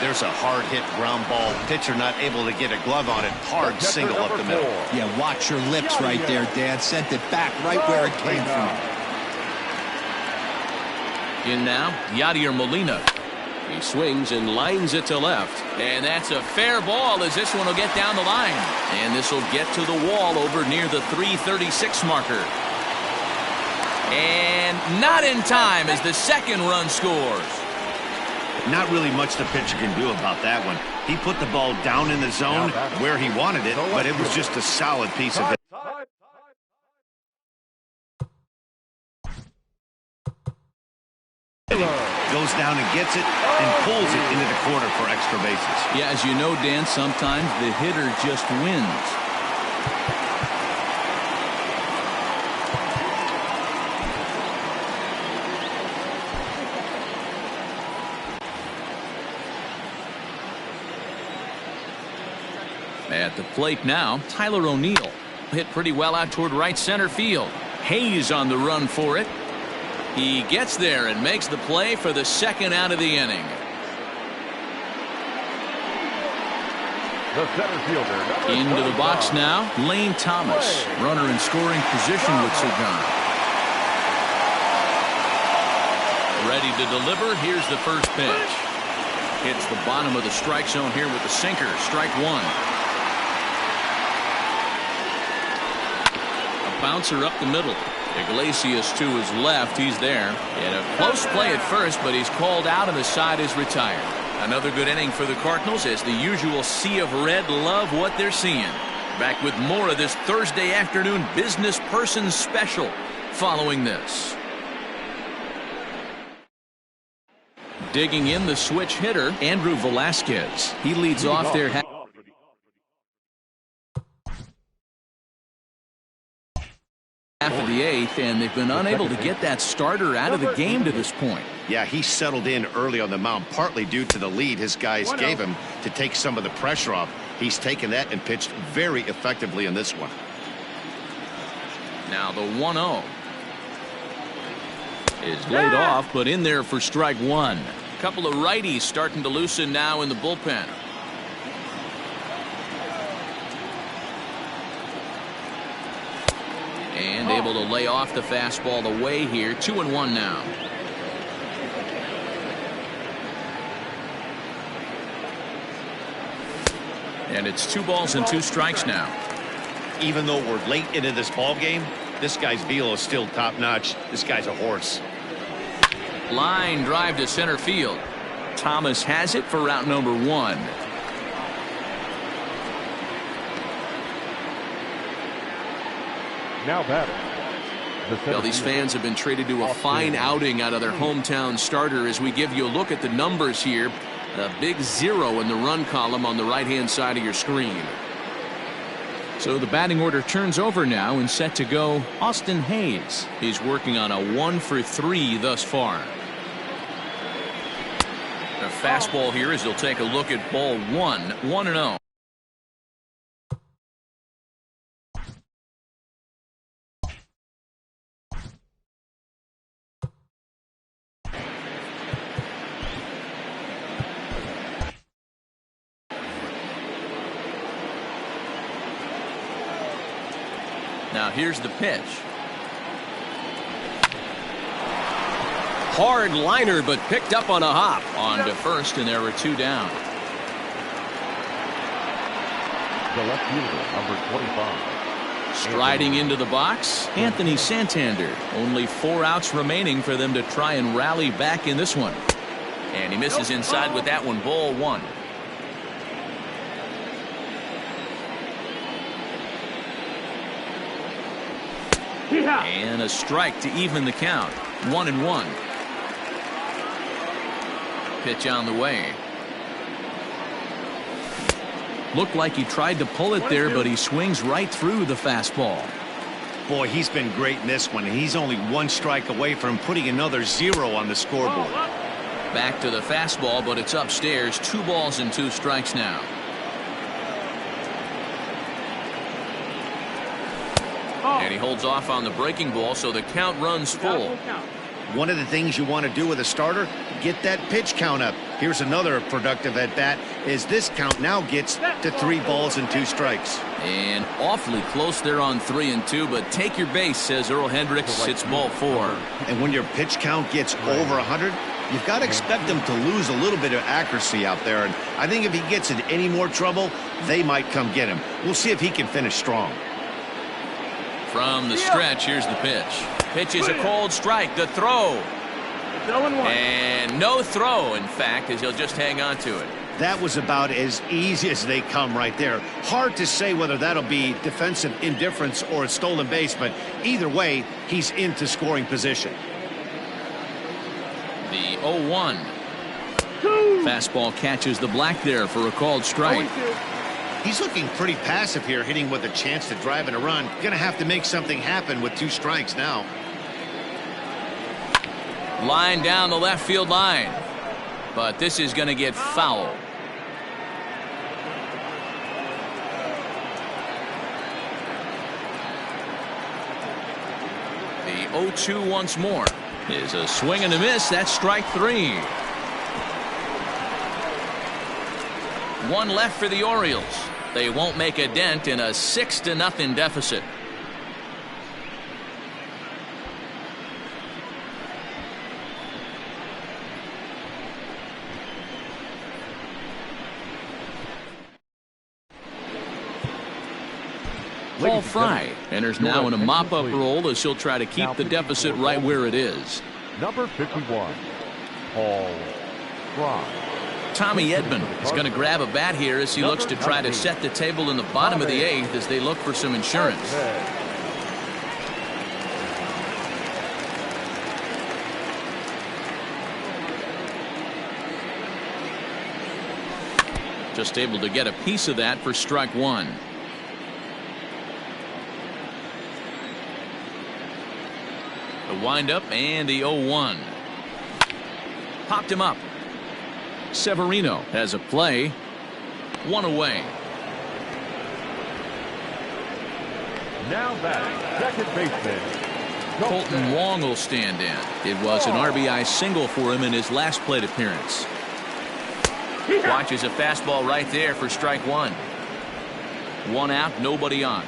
There's a hard hit ground ball. Pitcher not able to get a glove on it. Hard single up the middle. Yeah, watch your lips right there, Dan. Sent it back right where it came from. In now, Yadier Molina. He swings and lines it to left. And that's a fair ball as this one will get down the line. And this will get to the wall over near the 336 marker. And not in time as the second run scores. Not really much the pitcher can do about that one. He put the ball down in the zone where he wanted it, but it was just a solid piece of it. Goes down and gets it and pulls it into the corner for extra bases. Yeah, as you know, Dan, sometimes the hitter just wins. At the plate now, Tyler O'Neill. Hit pretty well out toward right center field. Hayes on the run for it. He gets there and makes the play for the second out of the inning. The center fielder, Into the box now, Lane Thomas. Runner in scoring position with Sagan. Ready to deliver. Here's the first pitch. Hits the bottom of the strike zone here with the sinker. Strike one. A bouncer up the middle. Iglesias to his left. He's there. In a close play at first, but he's called out and the side is retired. Another good inning for the Cardinals as the usual sea of red love what they're seeing. Back with more of this Thursday afternoon business person special following this. Digging in the switch hitter, Andrew Velasquez. He leads off there. Half of the eighth, and they've been unable to get that starter out of the game to this point. Yeah, he settled in early on the mound, partly due to the lead his guys gave him to take some of the pressure off. He's taken that and pitched very effectively in this one. Now the 1-0 is laid off, but in there for strike one. A couple of righties starting to loosen now in the bullpen. And able to lay off the fastball away here. 2-1 now. And it's 2 balls and 2 strikes now. Even though we're late into this ball game, this guy's velo is still top notch. This guy's a horse. Line drive to center field. Thomas has it for route number 1. now batting. Well, these fans have been treated to a fine outing out of their hometown starter as we give you a look at the numbers here. A big 0 in the run column on the right-hand side of your screen. So the batting order turns over now and set to go Austin Hayes. He's working on a 1 for 3 thus far. A fastball here as he'll take a look at ball 1, 1-0. Now here's the pitch. Hard liner, but picked up on a hop. On to first, and there were 2 down. The left fielder, number 25. Striding into the box, Anthony Santander. Only 4 outs remaining for them to try and rally back in this one. And he misses inside with that one. Ball 1. And a strike to even the count. 1-1. Pitch on the way. Looked like he tried to pull it there, but he swings right through the fastball. Boy, he's been great in this one. He's only 1 strike away from putting another 0 on the scoreboard. Back to the fastball, but it's upstairs. 2 balls and 2 strikes now. And he holds off on the breaking ball, so the count runs full. One of the things you want to do with a starter, get that pitch count up. Here's another productive at bat, as this count now gets to 3 balls and 2 strikes. And awfully close there on 3 and 2, but take your base, says Earl Hendricks. It's ball 4. And when your pitch count gets over 100, you've got to expect them to lose a little bit of accuracy out there. And I think if he gets in any more trouble, they might come get him. We'll see if he can finish strong. From the stretch, here's the pitch. Pitch is a cold strike. The throw. And no throw, in fact, as he'll just hang on to it. That was about as easy as they come right there. Hard to say whether that'll be defensive indifference or a stolen base, but either way, he's into scoring position. The 0-1. Fastball catches the black there for a called strike. He's looking pretty passive here, hitting with a chance to drive in a run. Gonna have to make something happen with 2 strikes now. Line down the left field line. But this is going to get foul. The 0-2 once more is a swing and a miss. That's strike 3. 1 left for the Orioles. They won't make a dent in a 6-0 deficit. Paul Fry enters now in a mop-up role as he'll try to keep the deficit right where it is. Number 51, Paul Fry. Tommy Edman is going to grab a bat here as he looks to try to set the table in the bottom of the 8th as they look for some insurance. Just able to get a piece of that for strike 1. The windup and the 0-1. Popped him up. Severino has a play. 1 away. Now batting, second baseman Colton Wong will stand in. It was an RBI single for him in his last plate appearance. Watches a fastball right there for strike 1. 1 out, nobody on.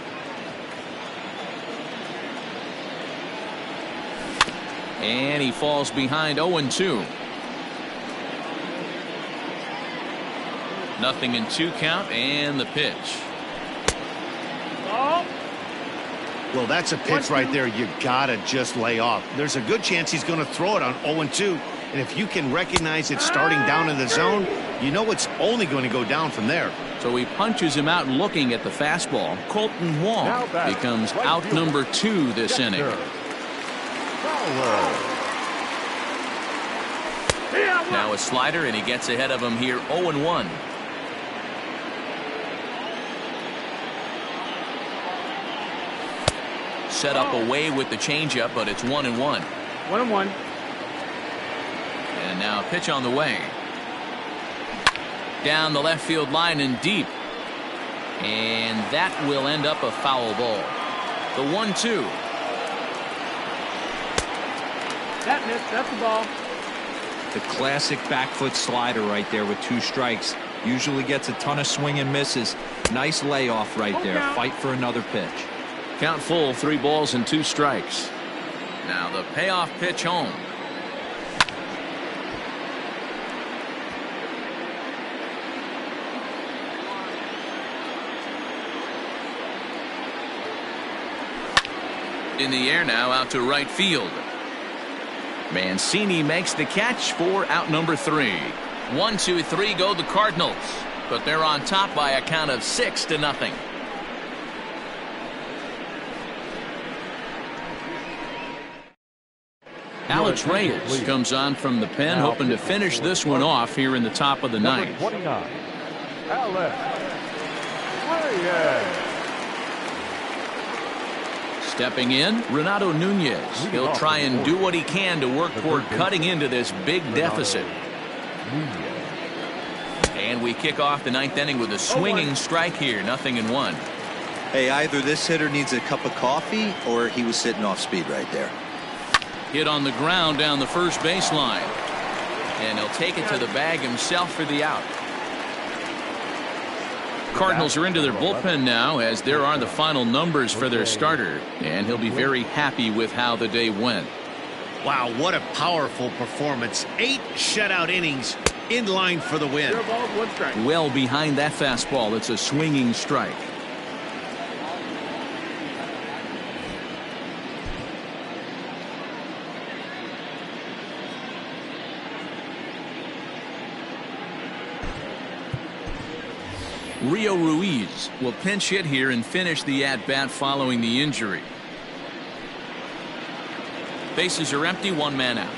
And he falls behind 0-2. Nothing in 2 count, and the pitch. Well, that's a pitch right there you gotta just lay off. There's a good chance he's going to throw it on 0-2, and if you can recognize it starting down in the zone, you know it's only going to go down from there. So he punches him out looking at the fastball. Colton Wong becomes out number 2 this inning. Now a slider, and he gets ahead of him here. 0-1. Set up away with the changeup, but it's 1-1. 1-1. And now a pitch on the way. Down the left field line and deep. And that will end up a foul ball. The 1-2. That missed. That's the ball. The classic back foot slider right there with 2 strikes. Usually gets a ton of swing and misses. Nice layoff right there. Fight for another pitch. Count full, 3 balls and 2 strikes. Now the payoff pitch home. In the air now, out to right field. Mancini makes the catch for out number 3. 1, 2, 3 go the Cardinals, but they're on top by a count of 6-0. Alex Reyes comes on from the pen, hoping to finish this one off here in the top of the ninth. 29, Alex Reyes. Stepping in, Renato Nunez. He'll try and do what he can to work toward cutting into this big deficit. And we kick off the 9th inning with a swinging strike here, 0-1. Hey, either this hitter needs a cup of coffee or he was sitting off speed right there. Hit on the ground down the first baseline. And he'll take it to the bag himself for the out. Cardinals are into their bullpen now, as there are the final numbers for their starter. And he'll be very happy with how the day went. Wow, what a powerful performance. 8 shutout innings in line for the win. 0 balls, 1 strike. Well behind that fastball. It's a swinging strike. Rio Ruiz will pinch hit here and finish the at-bat following the injury. Bases are empty, 1 man out.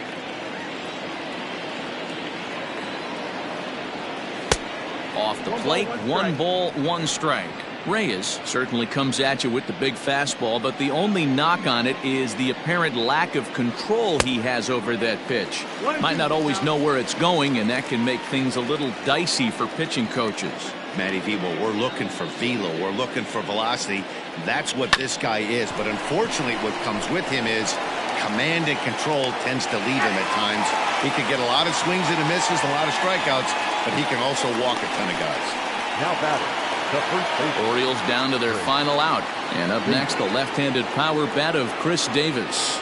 Off the plate, 1 ball, 1 strike. Reyes certainly comes at you with the big fastball, but the only knock on it is the apparent lack of control he has over that pitch. Might not always know where it's going, and that can make things a little dicey for pitching coaches. Matty V, well, we're looking for velo. We're looking for velocity. That's what this guy is. But unfortunately, what comes with him is command and control tends to leave him at times. He can get a lot of swings and misses, a lot of strikeouts, but he can also walk a ton of guys. Now batting, the first base. Orioles down to their final out. And up next, the left-handed power bat of Chris Davis.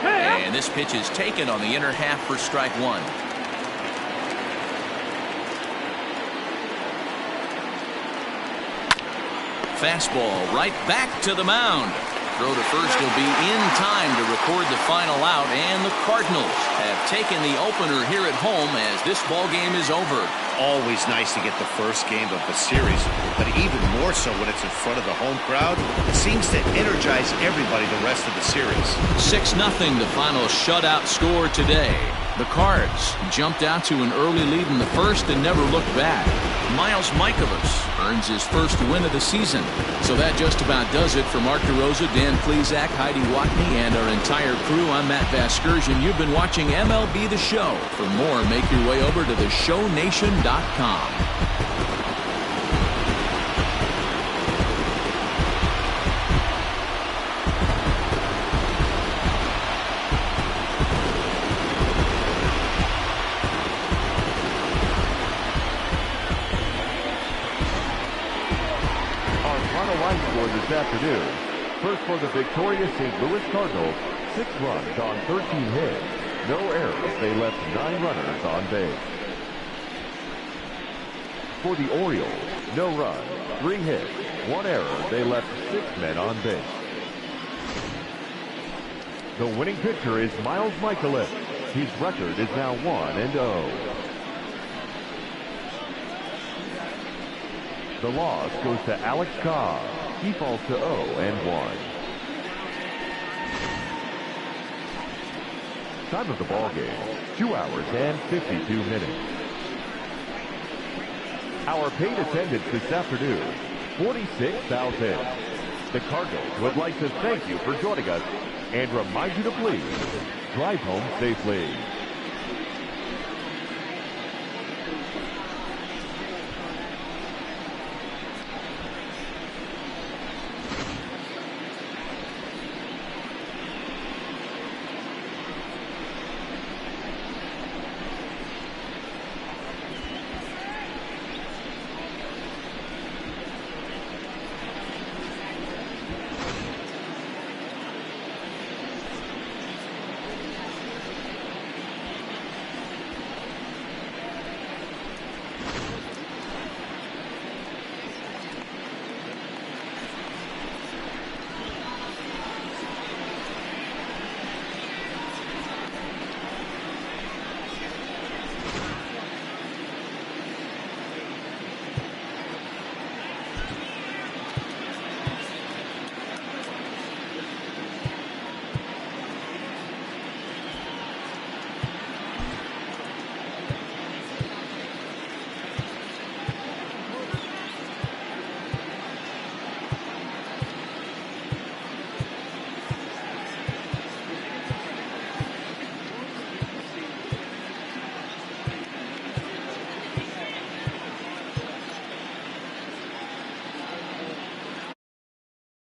And this pitch is taken on the inner half for strike 1. Fastball right back to the mound. Throw to first will be in time to record the final out, and the Cardinals have taken the opener here at home as this ball game is over. Always nice to get the first game of the series, but even more so when it's in front of the home crowd. It seems to energize everybody the rest of the series. 6-0 the final shutout score today. The Cards jumped out to an early lead in the first and never looked back. Miles Mikolas earns his first win of the season. So that just about does it for Mark DeRosa, Dan Plesac, Heidi Watney, and our entire crew. I'm Matt Vasgersian. You've been watching MLB The Show. For more, make your way over to theshownation.com. This afternoon. First for the victorious St. Louis Cardinals, 6 runs on 13 hits. No errors. They left 9 runners on base. For the Orioles, no runs, 3 hits, 1 error. They left 6 men on base. The winning pitcher is Miles Mikolas. His record is now 1-0. The loss goes to Alex Cobb. He falls to 0-1. Time of the ball game, 2 hours and 52 minutes. Our paid attendance this afternoon, 46,000. The Cardinals would like to thank you for joining us and remind you to please drive home safely.